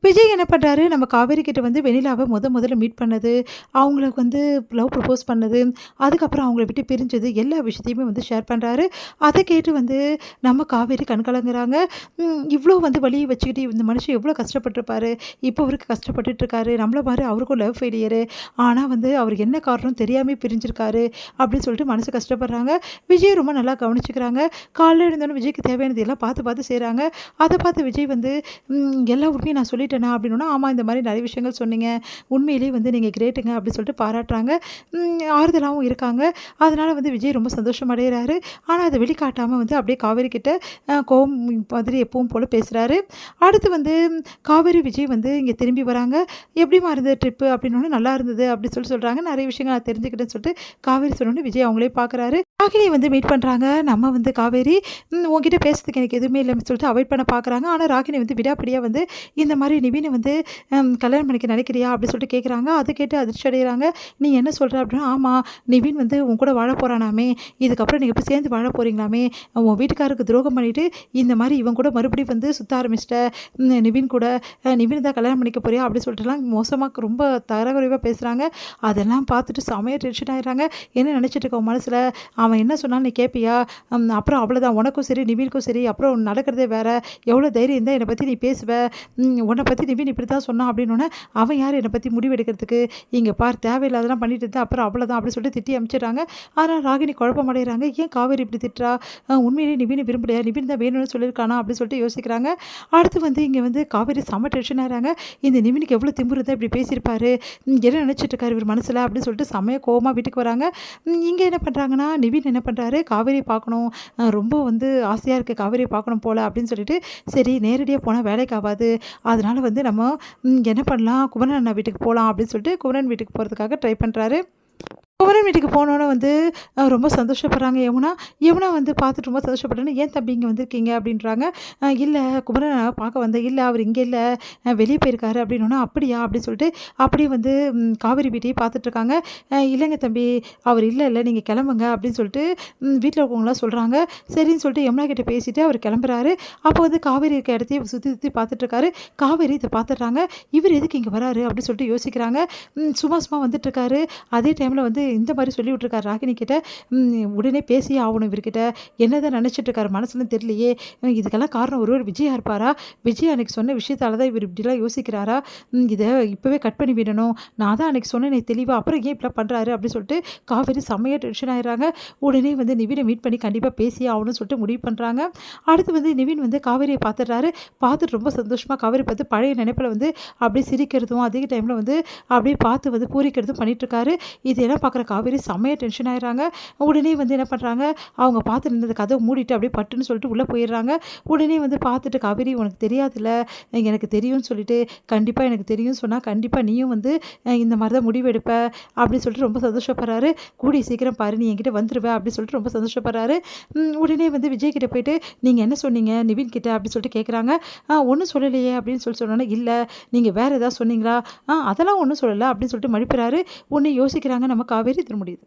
விஜய் என்ன பண்றாரு, நம்ம காவேரி கிட்ட வந்து வெண்ணிலாவ முதல்ல மீட் பண்ணது, அவங்களுக்கு வந்து லவ் ப்ரப்போஸ் பண்ணது, அதுக்கப்புறம் அவங்கள விட்டு பிரிஞ்சது, எல்லா விஷயத்தையுமே வந்து ஷேர் பண்றாரு. அத கேட்டு வந்து நம்ம காவேரி கண் கலங்குறாங்க. இவ்ளோ வந்து வலிய வச்சுக்கிட்டு இந்த மனுஷன் எவ்ளோ கஷ்டப்பட்டுருப்பாரு. இப்போ அவருக்கு கஷ்டப்பட்டுட்டு இருக்காரு. நம்மள மாரி அவருக்கும் லவ் ஃபெயிலியரு. ஆனா வந்து அவருக்கு என்ன காரணம் தெரியாமயே பிரிஞ்சிருக்காரு. அப்படின்னு சொல்லிட்டு மனசு கஷ்டப்படுறாங்க. விஜய் ரொம்ப நல்லா கவனிச்சுக்கிறாங்க. காலைல எழுந்தோனே விஜய்க்கு தேவையானது எல்லாம் பார்த்து செய்றாங்க. அத பார்த்து விஜய் வந்து எல்லா உண்மையும் நான் சொல்லிட்டேனா அப்படின்னோன, ஆமா இந்த மாரி நெறைய விஷயங்கள் சொன்னீங்க. உண்மையிலேயே வந்து நீங்க கிரேட்டுங்க அப்படின்னு சொல்லிட்டு பாராட்டுறாங்க. ஆறுதலாவும் இருக்காங்க. அதனால வந்து விஜய் ரொம்ப சந்தோஷம் அடையறாரு. ஆனா அத வெளிக்காட்டாம வந்து அப்படியே காவேரி கிட்ட கோவம் மாதிரி எப்பவும் போல பேசுறாரு. அடுத்து வந்து காவேரி, விஜய் வந்து இங்க திரும்பி வராங்க. "எப்படிம்மா இருந்தது ட்ரிப்பு?" அப்படின்னோனே, "நல்லா இருந்தது" அப்படி சொல்றாங்க. நெறைய விஷயங்கள் நான் தெரிஞ்சுக்கிட்டேன்னு சொல்லிட்டு காவேரி சொன்னோனே, விஜய் அவங்களே பார்க்குறாரு. ராகினிய வந்து மீட் பண்றாங்க. நம்ம வந்து காவேரி, "உன்கிட்ட பேசுறதுக்கு எனக்கு எதுவுமே இல்லன்னு" சொல்லிட்டு அவாய்ட் பண்ண பார்க்குறாங்க. ஆனா ராகினி வந்து விடாப்பிடியா வந்து இந்த மாரி நிவின வந்து கல்யாணம் பண்ணிக்க நினைக்கிறியா? அப்படி சொல்லிட்டு கேட்குறாங்க. அத கேட்டு அதிர்ச்சி அடையறாங்க. "நீ என்ன சொல்ற?" அப்படின்னா, "ஆமா, நிவின் வந்து உன் கூட வாழ போறானாமே! இதுக்கப்புறம் நீங்க போய் சேர்ந்து வாழ போறீங்களாமே! உன் வீட்டுக்காரருக்கு துரோகம் பண்ணிட்டு, இந்த மாரி இவன் கூட மறுபடியும் வந்து சுத்த ஆரம்பிச்சுட்ட. நிவின் கூட நிவின தான் கல்யாணம் பண்ணிக்க போறியா?" அப்படி சொல்லிட்டுலாம் மோசமா ரொம்ப தரக்குறைவா பேசுறாங்க. அதெல்லாம் பார்த்துட்டு செமையா டென்ஷன் ஆயிடுறாங்க. "என்ன நினைச்சிட்டு இருக்க உன் மனசுல? அவன் என்ன சொன்னாலும் நீ கேட்பியா? அப்புறம் அவ்வளோதான். உனக்கும் சரி, நிவினுக்கும் சரி, அப்புறம் நடக்கிறதே வேற. எவ்வளோ தைரியம் இருந்தா என்னை பத்தி நீ பேசுவ? உன்ன பத்தி நிவின் இப்படித்தான் சொன்னான்." அப்படின்னோனே, "அவன் யாரு என்னை பத்தி முடிவு எடுக்கிறதுக்கு? இங்க பார் தேவையில்லாததெல்லாம் பண்ணிட்டு இருந்தா அப்புறம் அவ்வளோதான்." அப்படி சொல்லிட்டு திட்டி அனுப்பிச்சுடுறாங்க. ஆனா ராகினி குழப்பமடைறாங்க. ஏன் காவேரி இப்படி திட்டுறா? உண்மையிலேயே நிவின விரும்பலையா? நிவின் தான் வேணும்னு சொல்லியிருக்கானா? அப்படி சொல்லிட்டு யோசிக்கிறாங்க. அடுத்து வந்து இங்க வந்து காவேரி செம்ம டென்ஷன் ஆகுறாங்க. இந்த நிவினுக்கு எவ்வளோ திமிரு இருந்தா இப்படி பேசியிருப்பாரு? என்ன நினைச்சிட்டு இருக்காரு இவர் மனசுல? அப்படின்னு சொல்லிட்டு செம்மையா கோவமா வீட்டுக்கு வராங்க. இங்க என்ன பண்றாங்கன்னா, நிவின் என்ன பண்றாரு, காவேரியை பார்க்கணும். ரொம்ப வந்து ஆசையா இருக்கு காவேரியை பார்க்கணும் போல அப்படின்னு சொல்லிட்டு, சரி நேரடியா போனா வேலைக்கு ஆவாது. அதனால வந்து நம்ம என்ன பண்ணலாம், குமரன் அண்ணா வீட்டுக்கு போலாம் அப்படின்னு சொல்லிட்டு குமரன் வீட்டுக்கு போறதுக்காக ட்ரை பண்றாரு. குமரன் வீட்டுக்கு போனோனே வந்து ரொம்ப சந்தோஷப்படுறாங்க யமுனா. யமுனா வந்து பார்த்துட்டு ரொம்ப சந்தோஷப்பட்டோனே, "ஏன் தம்பி இங்க வந்திருக்கீங்க?" அப்படின்றாங்க. "இல்ல குமரன பார்க்க வந்தேன்." "இல்ல அவர் இங்க இல்ல. வெளிய போயிருக்காரு." அப்படின்னோனே, "அப்படியா?" அப்படின்னு சொல்லிட்டு அப்படியே வந்து காவேரி வீட்டையே பார்த்துட்டுருக்காங்க. "இல்லங்க தம்பி, அவர் இல்ல. நீங்க கிளம்புங்க." அப்படின்னு சொல்லிட்டு வீட்ல இருக்கவங்கலாம் சொல்றாங்க. சரின்னு சொல்லிட்டு யமுனா கிட்ட பேசிட்டு அவர் கிளம்புறாரு. அப்போ வந்து காவேரி இருக்க இடத்தையே சுத்தி சுத்தி பார்த்துட்டுருக்காரு. காவேரி இத பார்த்துடுறாங்க. "இவர் எதுக்கு இங்க வராரு?" அப்படின்னு சொல்லிட்டு யோசிக்கிறாங்க. சும்மா வந்துட்டுருக்காரு. அதே டைம்ல வந்து இந்த மாரி சொல்லி விட்டுருக்காரு ராகினி கிட்ட, உடனே பேசியே ஆவணும் இவர்கிட்ட. என்னதான் நினைச்சிட்டு இருக்காரு மனசுலன்னு தெரியலையே! இதுக்கெல்லாம் காரணம் ஒருவேள விஜயா இருப்பாரா? விஜய் அன்னைக்கு சொன்ன விஷயத்தால தான் இவர் இப்படிலாம் யோசிக்கிறாரா? இத இப்பவே கட் பண்ணி விடணும். நான் தான் அன்னைக்கு சொன்னேனே தெளிவா. அப்புறம் ஏன் இப்படிலாம் பண்றாரு? அப்படின்னு சொல்லிட்டு காவேரி செம்மையா டென்ஷன் ஆயிடுறாங்க. உடனே வந்து நிவின மீட் பண்ணி கண்டிப்பா பேசியே ஆவணும்னு சொல்லிட்டு முடிவு பண்றாங்க. அடுத்து வந்து நிவின் வந்து காவேரிய பார்த்துடுறாரு. பார்த்துட்டு ரொம்ப சந்தோஷமா காவேரி பார்த்து பழைய நினைப்புல வந்து அப்படியே சிரிக்கிறதும், அதே டைம்ல வந்து அப்படியே பார்த்து வந்து பூரிக்கிறதும் பண்ணிட்டுருக்காரு. இதெல்லாம் பார்க்குற காவேரி செம்மையா டென்ஷன் ஆயிடுறாங்க. உடனே வந்து என்ன பண்றாங்க, அவங்க பார்த்து இருந்த கதவ மூடிட்டு அப்படியே பட்டுன்னு சொல்லிட்டு உள்ள போயிடுறாங்க. உடனே வந்து பார்த்துட்டு, "காவேரி உனக்கு தெரியாதுல்ல, எனக்கு தெரியும்னு சொல்லிட்டு, கண்டிப்பா எனக்கு தெரியும்னு சொன்னா, கண்டிப்பா நீயும் வந்து இந்த மாரி தான் முடிவு எடுப்ப." அப்படின்னு சொல்லிட்டு ரொம்ப சந்தோஷப்படுறாரு. "கூடிய சீக்கிரம் பாரு, நீ என்கிட்ட வந்துருவ." அப்படின்னு சொல்லிட்டு ரொம்ப சந்தோஷப்படுறாரு. உடனே வந்து விஜய் கிட்ட போயிட்டு, "நீங்க என்ன சொன்னீங்க நிவின் கிட்ட?" அப்படின்னு சொல்லிட்டு கேட்குறாங்க. ஒண்ணும் சொல்லலையே." அப்படின்னு சொன்னோனே, "இல்ல, நீங்க வேற ஏதாவது சொன்னீங்களா?" அதெல்லாம் ஒண்ணும் சொல்லல." அப்படின்னு சொல்லிட்டு மழுப்புறாரு. உடனே யோசிக்கிறாங்க நம்ம காவேரி. இது முடியுது.